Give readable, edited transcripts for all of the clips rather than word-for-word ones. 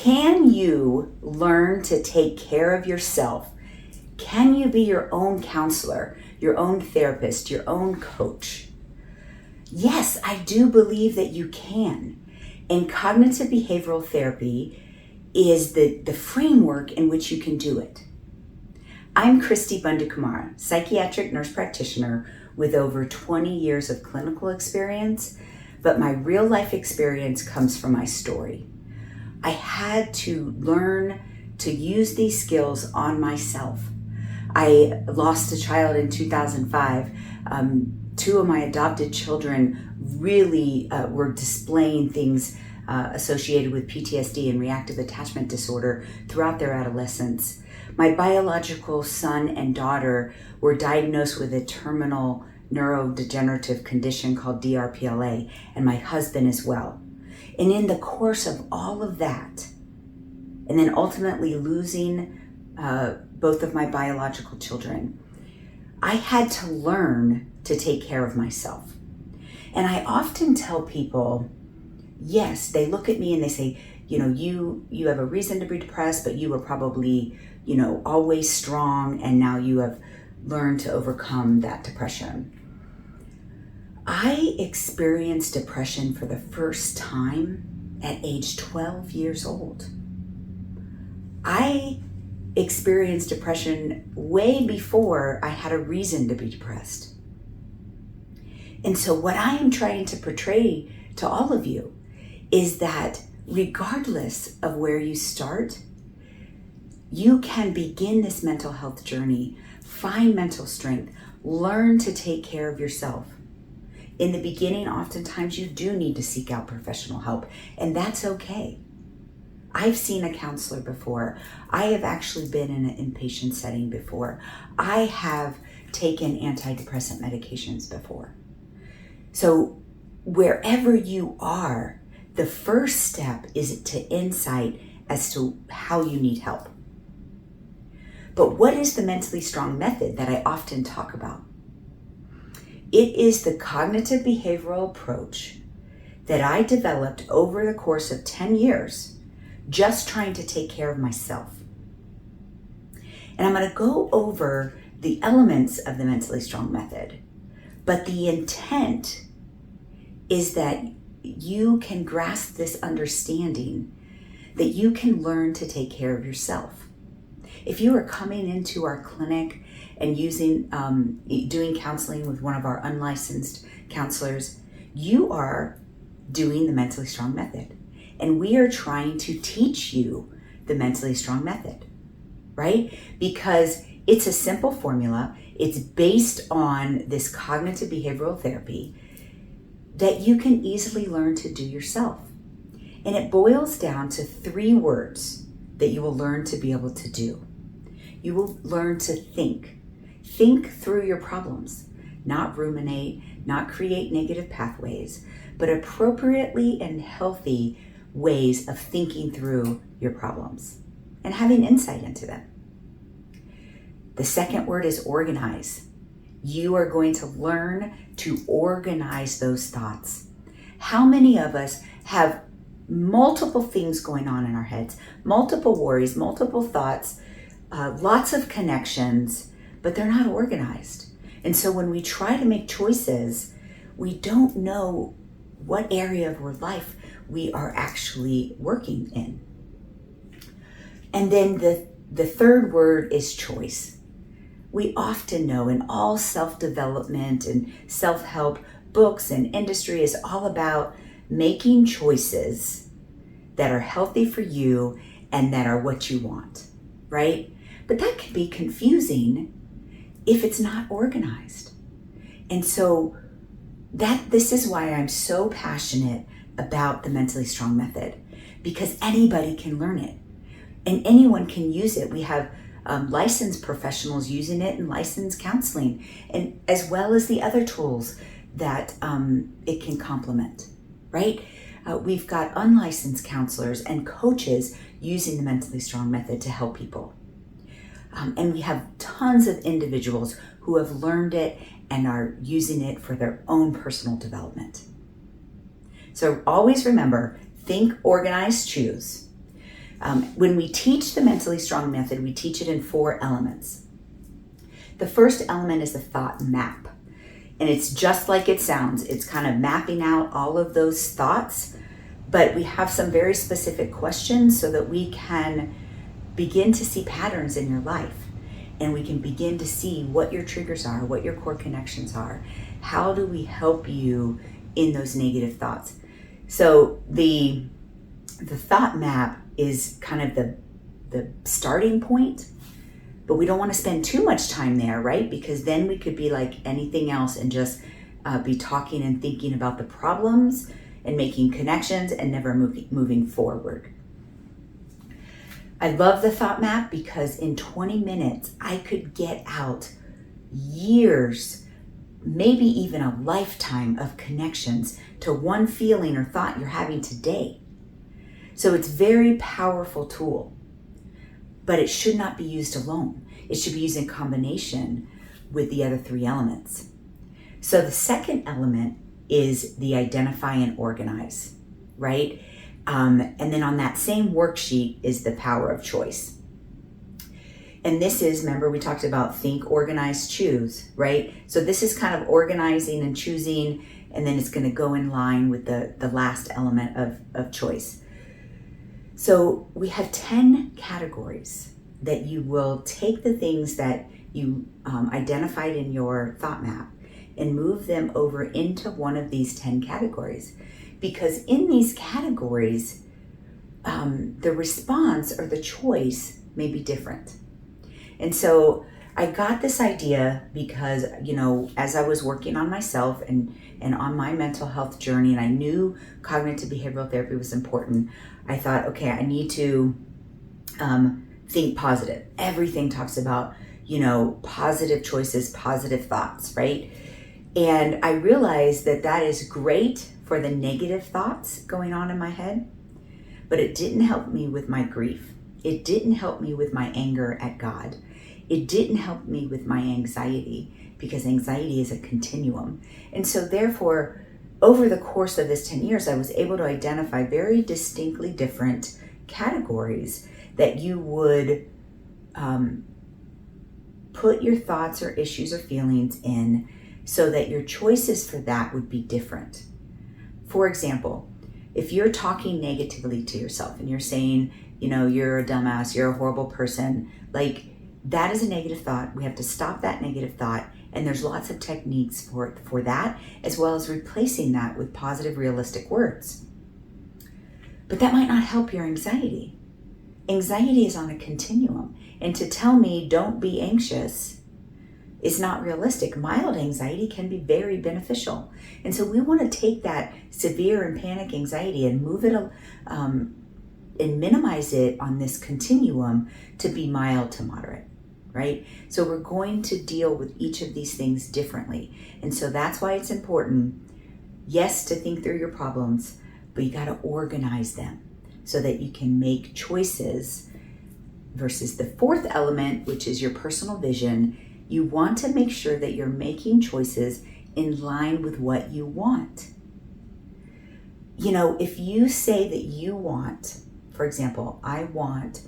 Can you learn to take care of yourself? Can you be your own counselor, your own therapist, your own coach? Yes, I do believe that you can. And cognitive behavioral therapy is the framework in which you can do it. I'm Cristi Bundukamara, psychiatric nurse practitioner with over 20 years of clinical experience, but my real life experience comes from my story. I had to learn to use these skills on myself. I lost a child in 2005. Two of my adopted children really were displaying things associated with PTSD and reactive attachment disorder throughout their adolescence. My biological son and daughter were diagnosed with a terminal neurodegenerative condition called DRPLA, and my husband as well. And in the course of all of that, and then ultimately losing both of my biological children, I had to learn to take care of myself. And I often tell people, yes, they look at me and they say, you have a reason to be depressed, but you were probably, always strong, and now you have learned to overcome that depression. I experienced depression for the first time at age 12 years old. I experienced depression way before I had a reason to be depressed. And so what I am trying to portray to all of you is that regardless of where you start, you can begin this mental health journey, find mental strength, learn to take care of yourself. In the beginning, oftentimes you do need to seek out professional help, and that's okay. I've seen a counselor before. I have actually been in an inpatient setting before. I have taken antidepressant medications before. So wherever you are, the first step is to insight as to how you need help. But what is the mentally strong method that I often talk about? It is the cognitive behavioral approach that I developed over the course of 10 years, just trying to take care of myself. And I'm going to go over the elements of the mentally strong method, but the intent is that you can grasp this understanding that you can learn to take care of yourself. If you are coming into our clinic and doing counseling with one of our unlicensed counselors, you are doing the mentally strong method. And we are trying to teach you the mentally strong method, right? Because it's a simple formula. It's based on this cognitive behavioral therapy that you can easily learn to do yourself. And it boils down to 3 words that you will learn to be able to do. You will learn to think. Think through your problems, not ruminate, not create negative pathways, but appropriately and healthy ways of thinking through your problems and having insight into them. The second word is organize. You are going to learn to organize those thoughts. How many of us have multiple things going on in our heads, multiple worries, multiple thoughts, lots of connections, but they're not organized. And so when we try to make choices, we don't know what area of our life we are actually working in. And then the third word is choice. We often know in all self-development and self-help books and industry is all about making choices that are healthy for you and that are what you want, right? But that can be confusing if it's not organized. And so this is why I'm so passionate about the mentally strong method, because anybody can learn it and anyone can use it. We have licensed professionals using it in licensed counseling, and as well as the other tools that it can complement, right? We've got unlicensed counselors and coaches using the mentally strong method to help people. And we have tons of individuals who have learned it and are using it for their own personal development. So always remember, think, organize, choose. When we teach the Mentally Strong method, we teach it in 4 elements. The first element is the thought map. And it's just like it sounds. It's kind of mapping out all of those thoughts, but we have some very specific questions so that we can begin to see patterns in your life. And we can begin to see what your triggers are, what your core connections are. How do we help you in those negative thoughts? So the thought map is kind of the starting point, but we don't want to spend too much time there, right? Because then we could be like anything else and just be talking and thinking about the problems and making connections and never moving forward. I love the thought map because in 20 minutes, I could get out years, maybe even a lifetime of connections to one feeling or thought you're having today. So it's a very powerful tool, but it should not be used alone. It should be used in combination with the other 3 elements. So the second element is the identify and organize, right? And then on that same worksheet is the power of choice. And this is, remember we talked about think, organize, choose, right? So this is kind of organizing and choosing, and then it's going to go in line with the last element of choice. So we have 10 categories that you will take the things that you identified in your thought map and move them over into one of these 10 categories. Because in these categories, the response or the choice may be different. And so I got this idea because, as I was working on myself and on my mental health journey, and I knew cognitive behavioral therapy was important, I thought, okay, I need to think positive. Everything talks about, positive choices, positive thoughts, right? And I realized that is great for the negative thoughts going on in my head, but it didn't help me with my grief. It didn't help me with my anger at God. It didn't help me with my anxiety, because anxiety is a continuum. And so therefore, over the course of this 10 years, I was able to identify very distinctly different categories that you would put your thoughts or issues or feelings in, so that your choices for that would be different. For example, if you're talking negatively to yourself and you're saying, you're a dumbass, you're a horrible person, like that is a negative thought. We have to stop that negative thought. And there's lots of techniques for that, as well as replacing that with positive, realistic words. But that might not help your anxiety. Anxiety is on a continuum. And to tell me don't be anxious is not realistic. Mild anxiety can be very beneficial. And so we want to take that severe and panic anxiety and move it and minimize it on this continuum to be mild to moderate, right? So we're going to deal with each of these things differently. And so that's why it's important, yes, to think through your problems, but you got to organize them so that you can make choices versus the 4th element, which is your personal vision. You want to make sure that you're making choices in line with what you want. If you say that you want, for example, I want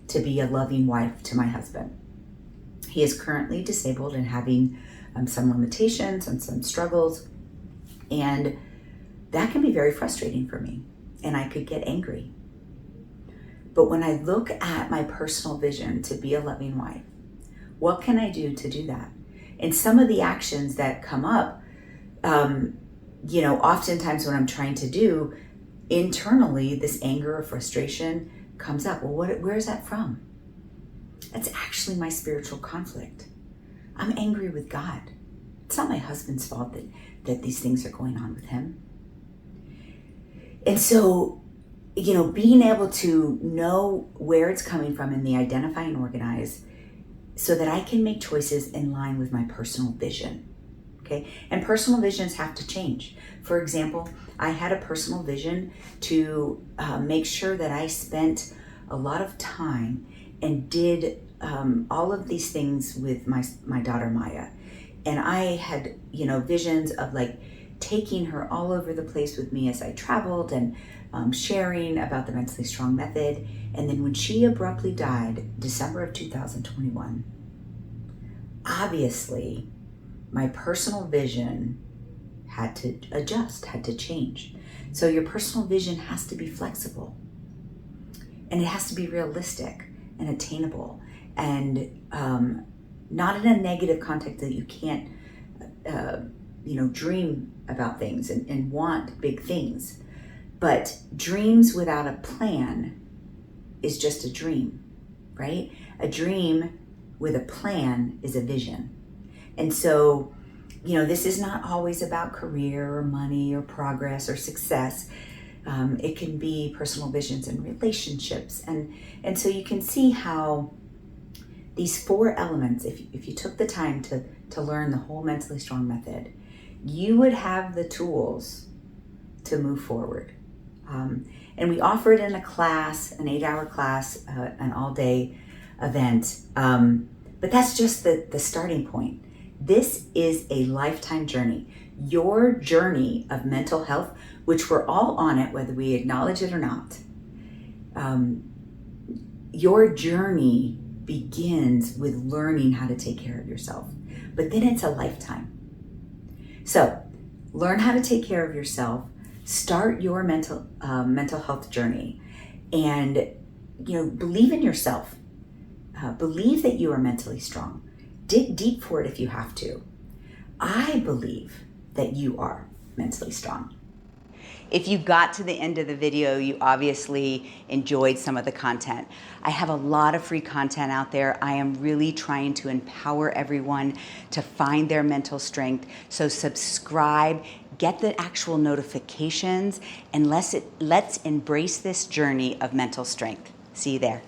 to be a loving wife to my husband. He is currently disabled and having some limitations and some struggles. And that can be very frustrating for me. And I could get angry. But when I look at my personal vision to be a loving wife, what can I do to do that? And some of the actions that come up, oftentimes when I'm trying to do, internally, this anger or frustration comes up. Well, where is that from? That's actually my spiritual conflict. I'm angry with God. It's not my husband's fault that these things are going on with him. And so, being able to know where it's coming from and the identify and organize so that I can make choices in line with my personal vision. Okay, and personal visions have to change. For example, I had a personal vision to make sure that I spent a lot of time and did all of these things with my daughter Maya. And I had, visions of like taking her all over the place with me as I traveled and sharing about the Mentally Strong method. And then when she abruptly died, December of 2021, obviously my personal vision had to adjust, had to change. So your personal vision has to be flexible, and it has to be realistic and attainable, and not in a negative context that you can't dream about things and want big things. But dreams without a plan is just a dream, right? A dream with a plan is a vision. And so, this is not always about career or money or progress or success. It can be personal visions and relationships. And so you can see how these 4 elements, if you took the time to learn the whole Mentally Strong method, you would have the tools to move forward. And we offer it in a class, an 8-hour class, an all-day event. But that's just the starting point. This is a lifetime journey. Your journey of mental health, which we're all on it, whether we acknowledge it or not. Your journey begins with learning how to take care of yourself. But then it's a lifetime. So learn how to take care of yourself. Start your mental health journey, and believe in yourself. Believe that you are mentally strong. Dig deep for it if you have to. I believe that you are mentally strong. If you got to the end of the video, you obviously enjoyed some of the content. I have a lot of free content out there. I am really trying to empower everyone to find their mental strength. So subscribe, get the actual notifications, and let's embrace this journey of mental strength. See you there.